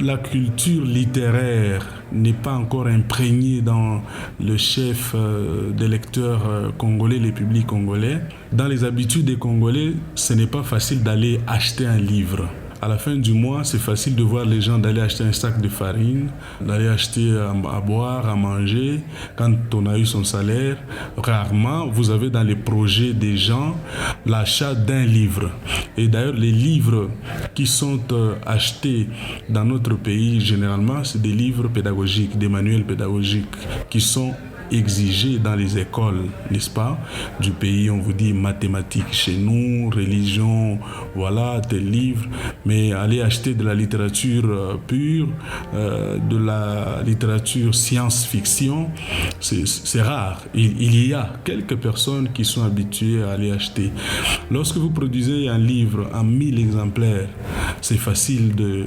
la culture littéraire n'est pas encore imprégnée dans le chef des lecteurs congolais, les publics congolais, dans les habitudes des Congolais, ce n'est pas facile d'aller acheter un livre. À la fin du mois, c'est facile de voir les gens d'aller acheter un sac de farine, d'aller acheter à boire, à manger, quand on a eu son salaire. Rarement, vous avez dans les projets des gens l'achat d'un livre. Et d'ailleurs, les livres qui sont achetés dans notre pays, généralement, c'est des livres pédagogiques, des manuels pédagogiques qui sont exigé dans les écoles, n'est-ce pas, du pays. On vous dit mathématiques chez nous, religion, voilà, tel livre. Mais aller acheter de la littérature pure, de la littérature science-fiction, c'est rare. Il y a quelques personnes qui sont habituées à aller acheter. Lorsque vous produisez un livre en 1000 exemplaires, c'est facile de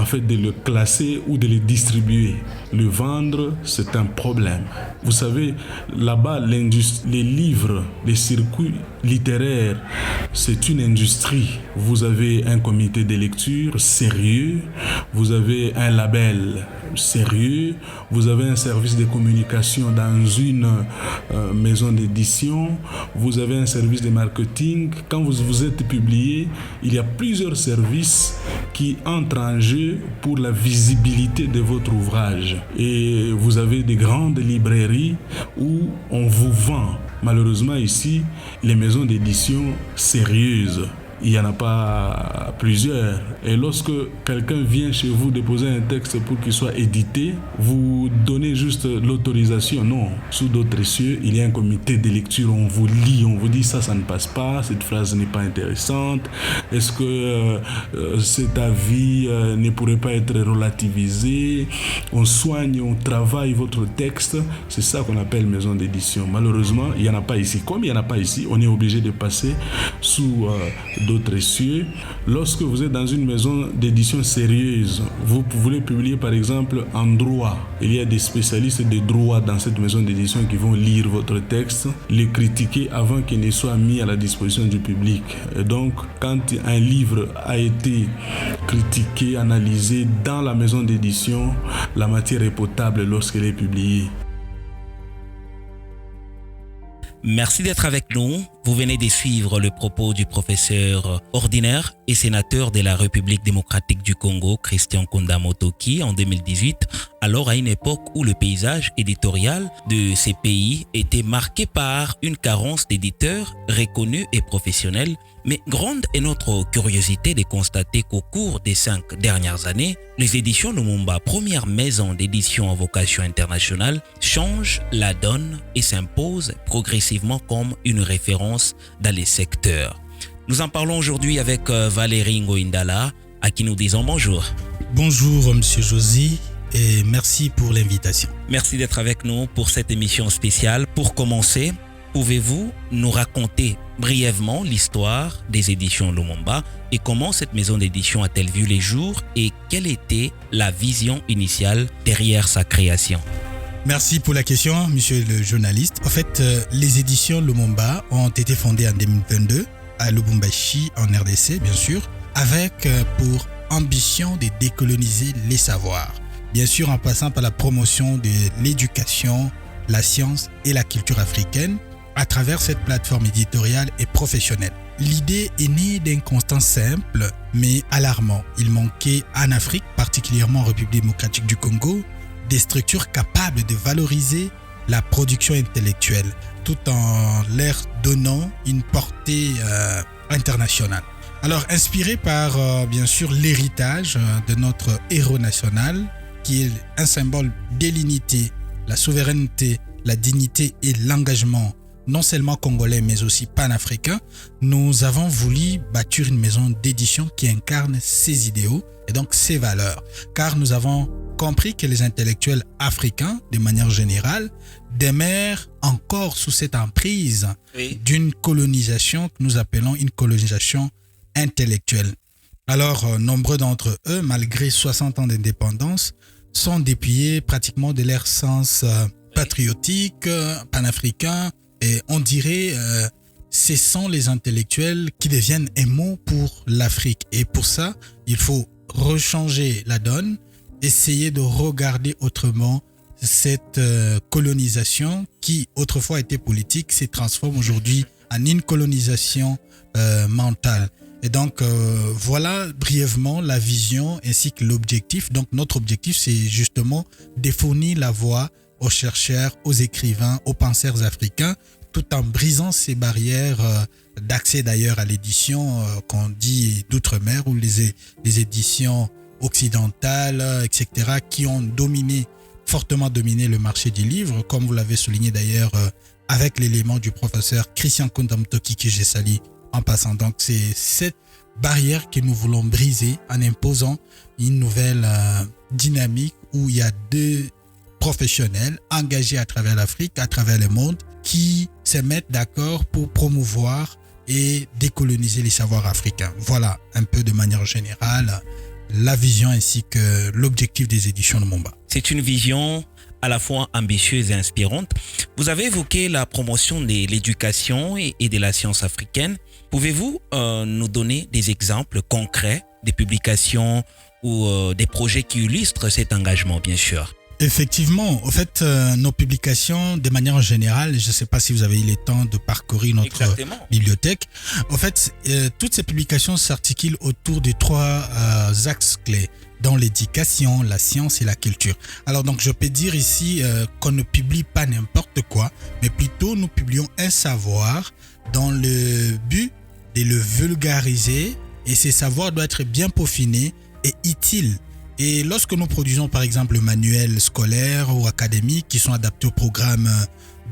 le classer ou de le distribuer. Le vendre, c'est un problème. Vous savez, là-bas, les livres, les circuits littéraires, c'est une industrie. Vous avez un comité de lecture sérieux, vous avez un label sérieux, vous avez un service de communication dans une maison d'édition, vous avez un service de marketing. Quand vous êtes publié, il y a plusieurs services qui entrent en jeu pour la visibilité de votre ouvrage. Et vous avez des grandes librairies où on vous vend. Malheureusement ici, les maisons d'édition sérieuses, il n'y en a pas plusieurs. Et lorsque quelqu'un vient chez vous déposer un texte pour qu'il soit édité, vous donnez juste l'autorisation. Non, sous d'autres cieux, il y a un comité de lecture, on vous lit, on vous dit ça ne passe pas, cette phrase n'est pas intéressante. Est-ce que cet avis ne pourrait pas être relativisé? On soigne, on travaille votre texte. C'est ça qu'on appelle maison d'édition. Malheureusement, il n'y en a pas ici. Comme il n'y en a pas ici, on est obligé de passer sous d'autres cieux. Lorsque vous êtes dans une maison d'édition sérieuse, vous voulez publier par exemple en droit. Il y a des spécialistes de droit dans cette maison d'édition qui vont lire votre texte, le critiquer avant qu'il ne soit mis à la disposition du public. Et donc, quand un livre a été critiqué, analysé dans la maison d'édition, la matière est potable lorsqu'elle est publiée. Merci d'être avec nous. Vous venez de suivre le propos du professeur ordinaire et sénateur de la République démocratique du Congo, Christian Kunda Motoki, en 2018, alors à une époque où le paysage éditorial de ces pays était marqué par une carence d'éditeurs reconnus et professionnels. Mais grande est notre curiosité de constater qu'au cours des 5 dernières années, les éditions Lumumba, première maison d'édition à vocation internationale, changent la donne et s'imposent progressivement comme une référence dans les secteurs. Nous en parlons aujourd'hui avec Valérie Ngoindala, à qui nous disons bonjour. Bonjour, Monsieur Josi, et merci pour l'invitation. Merci d'être avec nous pour cette émission spéciale. Pour commencer, pouvez-vous nous raconter brièvement l'histoire des éditions Lumumba et comment cette maison d'édition a-t-elle vu les jours et quelle était la vision initiale derrière sa création? Merci pour la question, monsieur le journaliste. En fait, les éditions Lumumba ont été fondées en 2022 à Lubumbashi, en RDC, bien sûr, avec pour ambition de décoloniser les savoirs. Bien sûr, en passant par la promotion de l'éducation, la science et la culture africaine à travers cette plateforme éditoriale et professionnelle. L'idée est née d'un constat simple mais alarmant. Il manquait en Afrique, particulièrement en République démocratique du Congo, des structures capables de valoriser la production intellectuelle tout en leur donnant une portée internationale. Alors, inspiré par bien sûr l'héritage de notre héros national, qui est un symbole de l'unité, la souveraineté, la dignité et l'engagement non seulement congolais mais aussi panafricain, nous avons voulu bâtir une maison d'édition qui incarne ces idéaux et donc ces valeurs, car nous avons compris que les intellectuels africains, de manière générale, demeurent encore sous cette emprise d'une colonisation que nous appelons une colonisation intellectuelle. Alors, nombreux d'entre eux, malgré 60 ans d'indépendance, sont dépouillés pratiquement de leur sens patriotique, panafricain, et on dirait ce sont les intellectuels qui deviennent un mot pour l'Afrique. Et pour ça, il faut rechanger la donne, essayer de regarder autrement cette colonisation qui autrefois était politique, se transforme aujourd'hui en une colonisation mentale. Et donc, voilà brièvement la vision ainsi que l'objectif. Donc, notre objectif, c'est justement de fournir la voie aux chercheurs, aux écrivains, aux penseurs africains, tout en brisant ces barrières d'accès d'ailleurs à l'édition qu'on dit d'outre-mer ou les éditions occidentales, etc., qui ont fortement dominé le marché du livre, comme vous l'avez souligné d'ailleurs avec l'élément du professeur Christian Kunda Motoki que j'ai sali en passant. Donc, c'est cette barrière que nous voulons briser en imposant une nouvelle dynamique où il y a deux professionnels engagés à travers l'Afrique, à travers le monde, qui se mettent d'accord pour promouvoir et décoloniser les savoirs africains. Voilà un peu de manière générale la vision ainsi que l'objectif des éditions Lumumba. C'est une vision à la fois ambitieuse et inspirante. Vous avez évoqué la promotion de l'éducation et de la science africaine. Pouvez-vous nous donner des exemples concrets des publications ou des projets qui illustrent cet engagement, bien sûr? Effectivement, en fait, nos publications, de manière générale, je ne sais pas si vous avez eu le temps de parcourir notre bibliothèque. En fait, toutes ces publications s'articulent autour de trois axes clés, dans l'éducation, la science et la culture. Alors donc, je peux dire ici qu'on ne publie pas n'importe quoi, mais plutôt nous publions un savoir dans le but de le vulgariser, et ces savoirs doivent être bien peaufinés et utiles. Et lorsque nous produisons par exemple manuels scolaires ou académiques qui sont adaptés au programme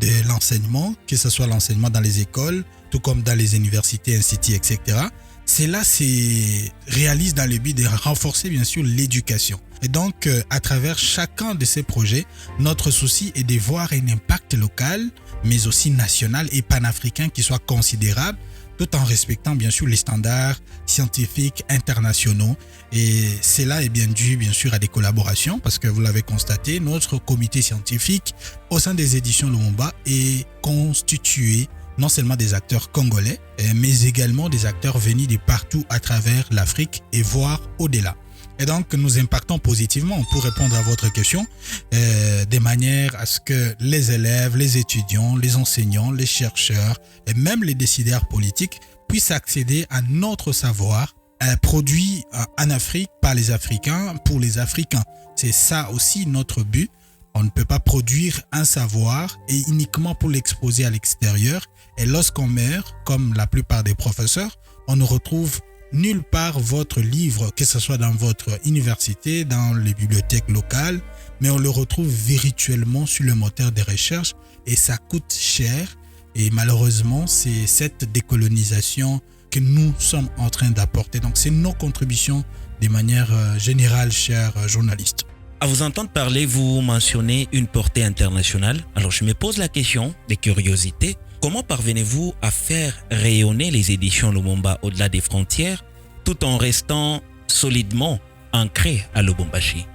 de l'enseignement, que ce soit l'enseignement dans les écoles, tout comme dans les universités, instituts, etc., cela se réalise dans le but de renforcer bien sûr l'éducation. Et donc, à travers chacun de ces projets, notre souci est de voir un impact local, mais aussi national et panafricain qui soit considérable, tout en respectant bien sûr les standards scientifiques internationaux. Et cela est bien dû bien sûr à des collaborations, parce que vous l'avez constaté, notre comité scientifique au sein des éditions Lumumba est constitué non seulement des acteurs congolais, mais également des acteurs venus de partout à travers l'Afrique et voire au-delà. Et donc, nous impactons positivement, pour répondre à votre question, de manière à ce que les élèves, les étudiants, les enseignants, les chercheurs et même les décideurs politiques puissent accéder à notre savoir produit en Afrique par les Africains pour les Africains. C'est ça aussi notre but. On ne peut pas produire un savoir et uniquement pour l'exposer à l'extérieur. Et lorsqu'on meurt, comme la plupart des professeurs, on ne retrouve nulle part votre livre, que ce soit dans votre université, dans les bibliothèques locales, mais on le retrouve virtuellement sur le moteur de recherche et ça coûte cher. Et malheureusement, c'est cette décolonisation que nous sommes en train d'apporter. Donc, c'est nos contributions de manière générale, chers journalistes. À vous entendre parler, vous mentionnez une portée internationale. Alors, je me pose la question de curiosité. Comment parvenez-vous à faire rayonner les éditions Lumumba au-delà des frontières tout en restant solidement ancré à Lubumbashi?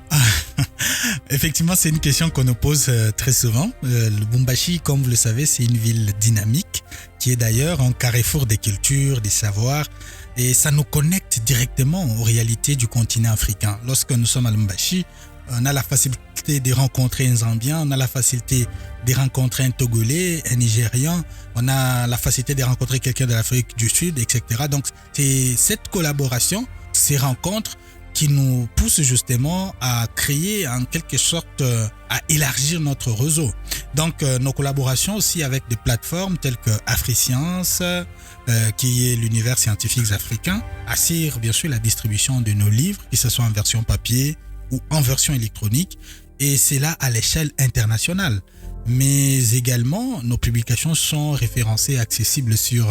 Effectivement, c'est une question qu'on nous pose très souvent. Lubumbashi, comme vous le savez, c'est une ville dynamique qui est d'ailleurs un carrefour des cultures, des savoirs, et ça nous connecte directement aux réalités du continent africain. Lorsque nous sommes à Lubumbashi, on a la facilité de rencontrer un Zambien, on a la facilité de rencontrer un Togolais, un Nigérian, on a la facilité de rencontrer quelqu'un de l'Afrique du Sud, etc. Donc, c'est cette collaboration, ces rencontres qui nous poussent justement à créer en quelque sorte, à élargir notre réseau. Donc, nos collaborations aussi avec des plateformes telles que AfriScience, qui est l'univers scientifique africain, assure bien sûr la distribution de nos livres, que ce soit en version papier ou en version électronique, et c'est là à l'échelle internationale. Mais également, nos publications sont référencées et accessibles sur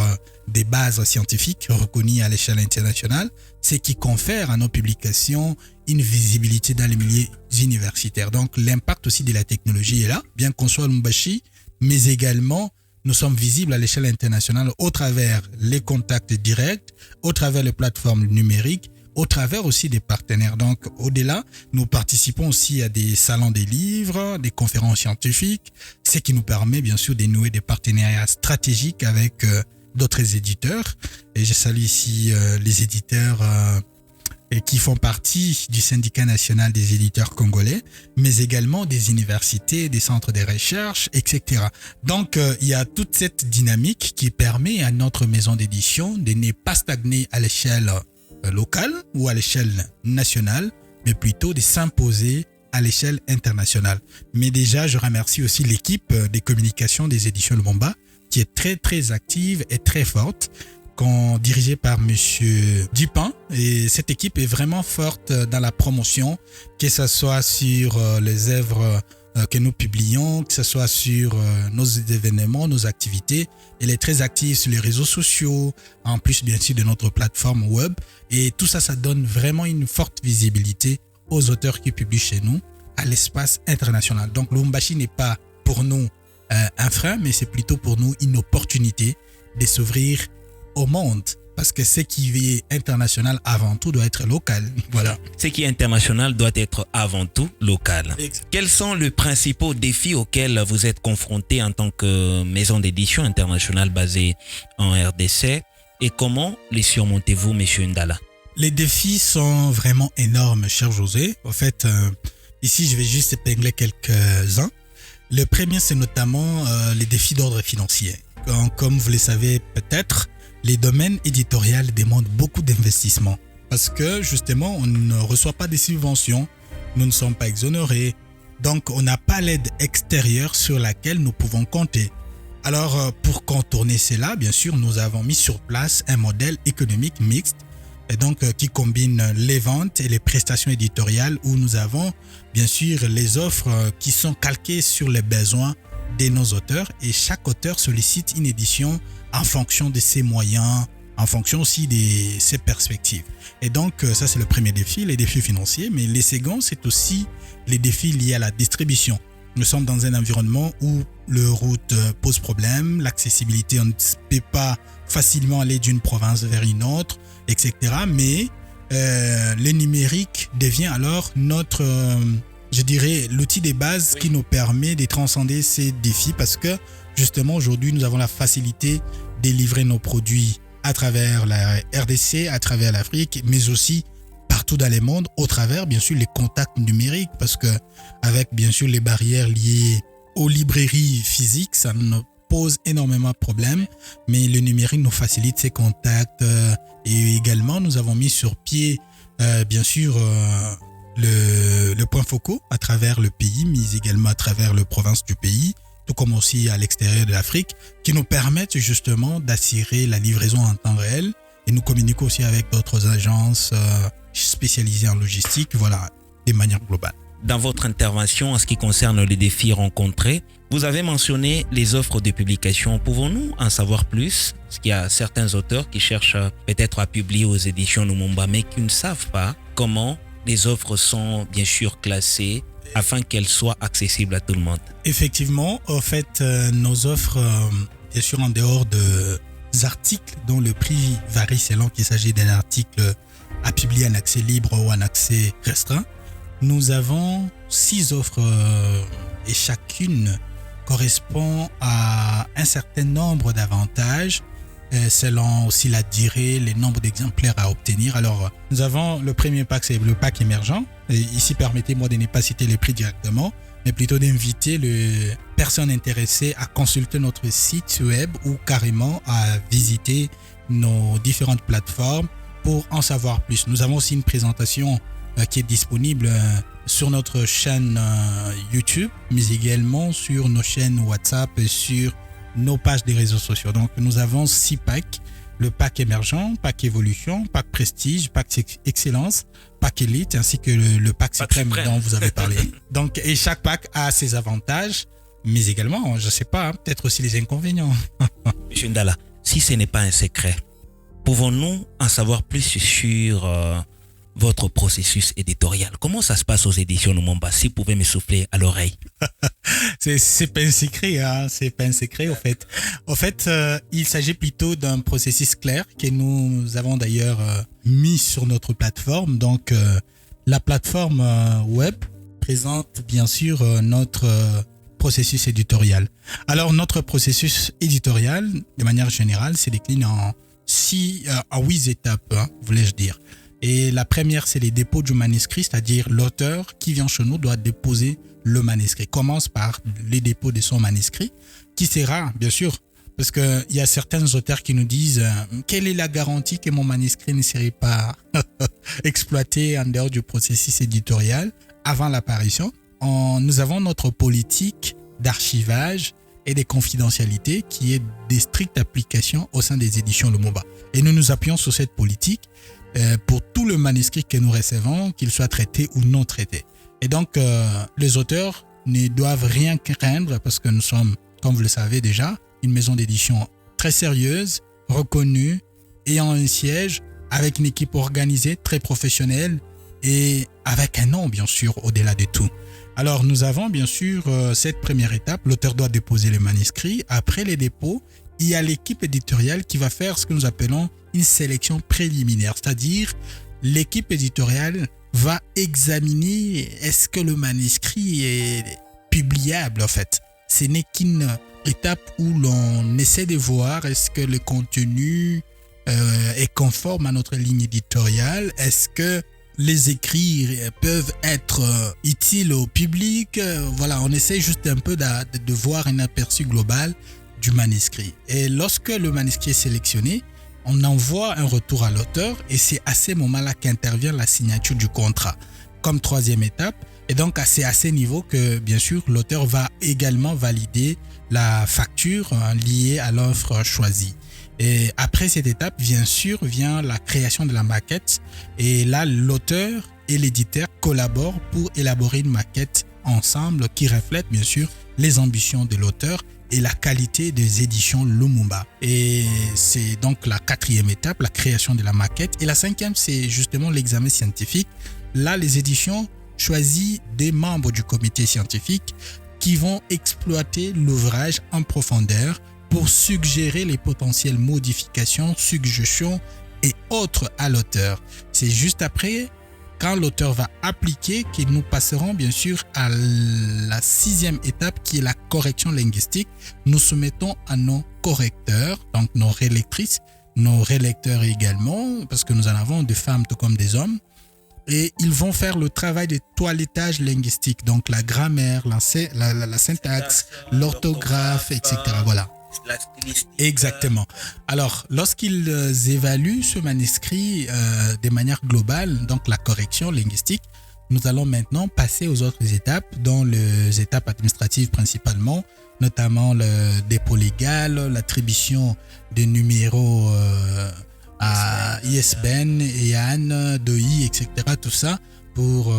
des bases scientifiques reconnues à l'échelle internationale, ce qui confère à nos publications une visibilité dans les milieux universitaires. Donc, l'impact aussi de la technologie est là, bien qu'on soit à Lubumbashi, mais également, nous sommes visibles à l'échelle internationale au travers les contacts directs, au travers les plateformes numériques, au travers aussi des partenaires. Donc, au-delà, nous participons aussi à des salons des livres, des conférences scientifiques, ce qui nous permet bien sûr de nouer des partenariats stratégiques avec d'autres éditeurs. Et je salue ici les éditeurs et qui font partie du syndicat national des éditeurs congolais, mais également des universités, des centres de recherche, etc. Donc, il y a toute cette dynamique qui permet à notre maison d'édition de ne pas stagner à l'échelle locale ou à l'échelle nationale, mais plutôt de s'imposer à l'échelle internationale. Mais déjà, je remercie aussi l'équipe des communications des éditions Lumumba, qui est très, très active et très forte, dirigée par Monsieur Dupin. Et cette équipe est vraiment forte dans la promotion, que ce soit sur les œuvres que nous publions, que ce soit sur nos événements, nos activités. Elle est très active sur les réseaux sociaux, en plus bien sûr de notre plateforme web. Et tout ça, ça donne vraiment une forte visibilité aux auteurs qui publient chez nous à l'espace international. Donc Lubumbashi n'est pas pour nous un frein, mais c'est plutôt pour nous une opportunité de s'ouvrir au monde. Parce que ce qui est international avant tout doit être local. Voilà. Ce qui est international doit être avant tout local. Exactement. Quels sont les principaux défis auxquels vous êtes confrontés en tant que maison d'édition internationale basée en RDC et comment les surmontez-vous, M. Ndala? Les défis sont vraiment énormes, cher José. En fait, ici, je vais juste épingler quelques-uns. Le premier, c'est notamment les défis d'ordre financier. Comme vous le savez peut-être, les domaines éditoriaux demandent beaucoup d'investissement parce que justement, on ne reçoit pas des subventions, nous ne sommes pas exonérés, donc on n'a pas l'aide extérieure sur laquelle nous pouvons compter. Alors, pour contourner cela, bien sûr, nous avons mis sur place un modèle économique mixte et donc qui combine les ventes et les prestations éditoriales où nous avons bien sûr les offres qui sont calquées sur les besoins de nos auteurs et chaque auteur sollicite une édition en fonction de ses moyens, en fonction aussi de ses perspectives. Et donc ça c'est le premier défi, les défis financiers, mais les seconds c'est aussi les défis liés à la distribution. Nous sommes dans un environnement où le route pose problème, l'accessibilité, on ne peut pas facilement aller d'une province vers une autre, etc. Mais le numérique devient alors notre, je dirais, l'outil de base qui nous permet de transcender ces défis parce que justement aujourd'hui nous avons la facilité de livrer nos produits à travers la RDC, à travers l'Afrique, mais aussi partout dans le monde, au travers bien sûr les contacts numériques parce que avec bien sûr les barrières liées aux librairies physiques, ça nous pose énormément de problèmes, mais le numérique nous facilite ces contacts et également nous avons mis sur pied bien sûr le point focaux à travers le pays, mais également à travers les provinces du pays, tout comme aussi à l'extérieur de l'Afrique, qui nous permettent justement d'assurer la livraison en temps réel et nous communiquons aussi avec d'autres agences spécialisées en logistique, voilà, de manière globale. Dans votre intervention en ce qui concerne les défis rencontrés, vous avez mentionné les offres de publication. Pouvons-nous en savoir plus? Parce qu'il y a certains auteurs qui cherchent peut-être à publier aux éditions Lumumba, mais qui ne savent pas comment les offres sont bien sûr classées afin qu'elles soient accessibles à tout le monde. Effectivement, en fait, nos offres, bien sûr en dehors des articles dont le prix varie selon qu'il s'agit d'un article à publier en accès libre ou en accès restreint, nous avons 6 offres et chacune correspond à un certain nombre d'avantages selon aussi la durée, les nombres d'exemplaires à obtenir. Alors, nous avons le premier pack, c'est le pack émergent. Et ici, permettez-moi de ne pas citer les prix directement, mais plutôt d'inviter les personnes intéressées à consulter notre site web ou carrément à visiter nos différentes plateformes pour en savoir plus. Nous avons aussi une présentation qui est disponible sur notre chaîne YouTube, mais également sur nos chaînes WhatsApp et sur nos pages des réseaux sociaux. Donc, nous avons 6 packs. Le pack émergent, pack évolution, pack prestige, pack excellence, pack élite, ainsi que le pack suprême dont vous avez parlé. Donc, et chaque pack a ses avantages, mais également, je ne sais pas, peut-être aussi les inconvénients. Monsieur Ndala, si ce n'est pas un secret, pouvons-nous en savoir plus sur votre processus éditorial? Comment ça se passe aux éditions Lumumba? Si vous pouvez me souffler à l'oreille. C'est pas un secret, hein. C'est pas un secret, au fait. En fait, il s'agit plutôt d'un processus clair que nous avons d'ailleurs mis sur notre plateforme. Donc, la plateforme web présente bien sûr notre processus éditorial. Alors, notre processus éditorial, de manière générale, se décline en 8 étapes, hein, voulais-je dire. Et la première, c'est les dépôts du manuscrit, c'est-à-dire l'auteur qui vient chez nous doit déposer le manuscrit. Commence par les dépôts de son manuscrit, qui sera, bien sûr, parce qu'il y a certains auteurs qui nous disent quelle est la garantie que mon manuscrit ne serait pas exploité en dehors du processus éditorial avant l'apparition. Nous avons notre politique d'archivage et de confidentialité qui est des strictes applications au sein des éditions Lumumba. Et nous nous appuyons sur cette politique pour tout le manuscrit que nous recevons, qu'il soit traité ou non traité. Et donc, les auteurs ne doivent rien craindre parce que nous sommes, comme vous le savez déjà, une maison d'édition très sérieuse, reconnue, ayant un siège, avec une équipe organisée, très professionnelle et avec un nom, bien sûr, au-delà de tout. Alors, nous avons bien sûr cette première étape. L'auteur doit déposer le manuscrit. Après les dépôts, il y a l'équipe éditoriale qui va faire ce que nous appelons une sélection préliminaire. C'est-à-dire, l'équipe éditoriale va examiner est-ce que le manuscrit est publiable en fait. Ce n'est qu'une étape où l'on essaie de voir est-ce que le contenu est conforme à notre ligne éditoriale, est-ce que les écrits peuvent être utiles au public. Voilà, on essaie juste un peu de voir un aperçu global du manuscrit. Et lorsque le manuscrit est sélectionné, on envoie un retour à l'auteur et c'est à ce moment-là qu'intervient la signature du contrat comme troisième étape. Et donc, c'est à ce niveau que, bien sûr, l'auteur va également valider la facture liée à l'offre choisie. Et après cette étape, bien sûr, vient la création de la maquette. Et là, l'auteur et l'éditeur collaborent pour élaborer une maquette ensemble qui reflète, bien sûr, les ambitions de l'auteur et la qualité des éditions Lumumba. Et c'est donc la quatrième étape, la création de la maquette. Et la cinquième, c'est justement l'examen scientifique. Là, les éditions choisissent des membres du comité scientifique qui vont exploiter l'ouvrage en profondeur pour suggérer les potentielles modifications, suggestions et autres à l'auteur. C'est juste après, quand l'auteur va appliquer, que nous passerons bien sûr à la sixième étape qui est la correction linguistique. Nous soumettons à nos correcteurs, donc nos relectrices, nos relecteurs également, parce que nous en avons des femmes tout comme des hommes. Et ils vont faire le travail de toilettage linguistique, donc la grammaire, la syntaxe, l'orthographe, etc. Voilà. Exactement. Alors, lorsqu'ils évaluent ce manuscrit de manière globale, donc la correction linguistique, nous allons maintenant passer aux autres étapes, dont les étapes administratives principalement, notamment le dépôt légal, l'attribution des numéros à ISBN, EAN, DOI, etc. Tout ça pour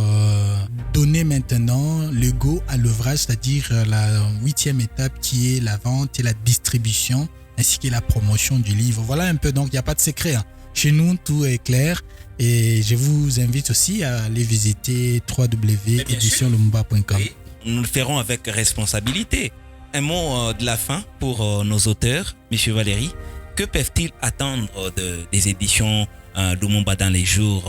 donner maintenant le go à l'ouvrage, c'est-à-dire la huitième étape qui est la vente et la distribution ainsi que la promotion du livre. Voilà un peu, donc il n'y a pas de secret. Chez nous, tout est clair et je vous invite aussi à aller visiter www.editionlumumba.com. Oui, nous le ferons avec responsabilité. Un mot de la fin pour nos auteurs, Monsieur Valéry. Que peuvent-ils attendre des éditions Lumumba dans les jours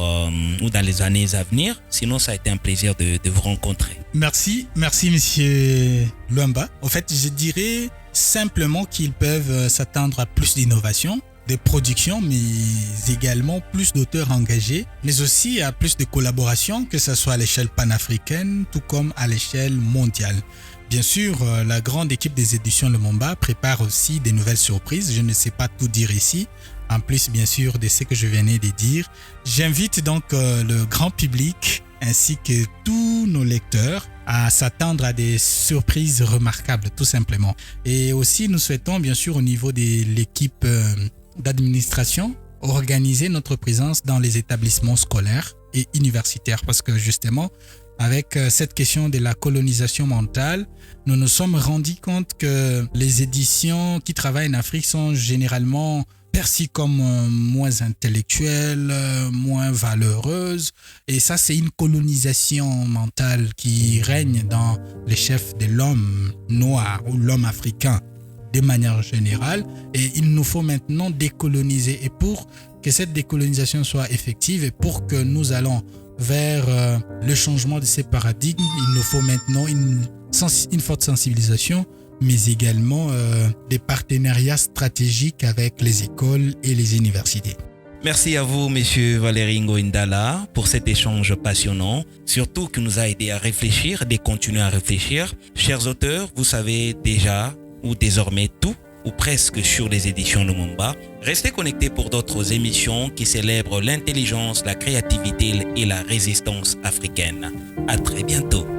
ou dans les années à venir? Sinon, ça a été un plaisir de vous rencontrer. Merci Monsieur Lumumba. En fait, je dirais simplement qu'ils peuvent s'attendre à plus d'innovation, de production, mais également plus d'auteurs engagés, mais aussi à plus de collaboration, que ce soit à l'échelle panafricaine, tout comme à l'échelle mondiale. Bien sûr, la grande équipe des éditions Lumumba prépare aussi des nouvelles surprises. Je ne sais pas tout dire ici. En plus, bien sûr, de ce que je venais de dire. J'invite donc le grand public ainsi que tous nos lecteurs à s'attendre à des surprises remarquables, tout simplement. Et aussi, nous souhaitons, bien sûr, au niveau de l'équipe d'administration, organiser notre présence dans les établissements scolaires et universitaires. Parce que justement, avec cette question de la colonisation mentale, nous nous sommes rendus compte que les éditions qui travaillent en Afrique sont généralement perçues comme moins intellectuelles, moins valeureuses. Et ça, c'est une colonisation mentale qui règne dans les chefs de l'homme noir ou l'homme africain de manière générale. Et il nous faut maintenant décoloniser. Et pour que cette décolonisation soit effective et pour que nous allons vers le changement de ces paradigmes, il nous faut maintenant une forte sensibilisation, mais également des partenariats stratégiques avec les écoles et les universités. Merci à vous, Monsieur Valérie Ngoindala, pour cet échange passionnant, surtout qui nous a aidé à réfléchir, et continuer à réfléchir. Chers auteurs, vous savez déjà ou désormais tout ou presque sur les éditions Lumumba. Restez connectés pour d'autres émissions qui célèbrent l'intelligence, la créativité et la résistance africaine. À très bientôt.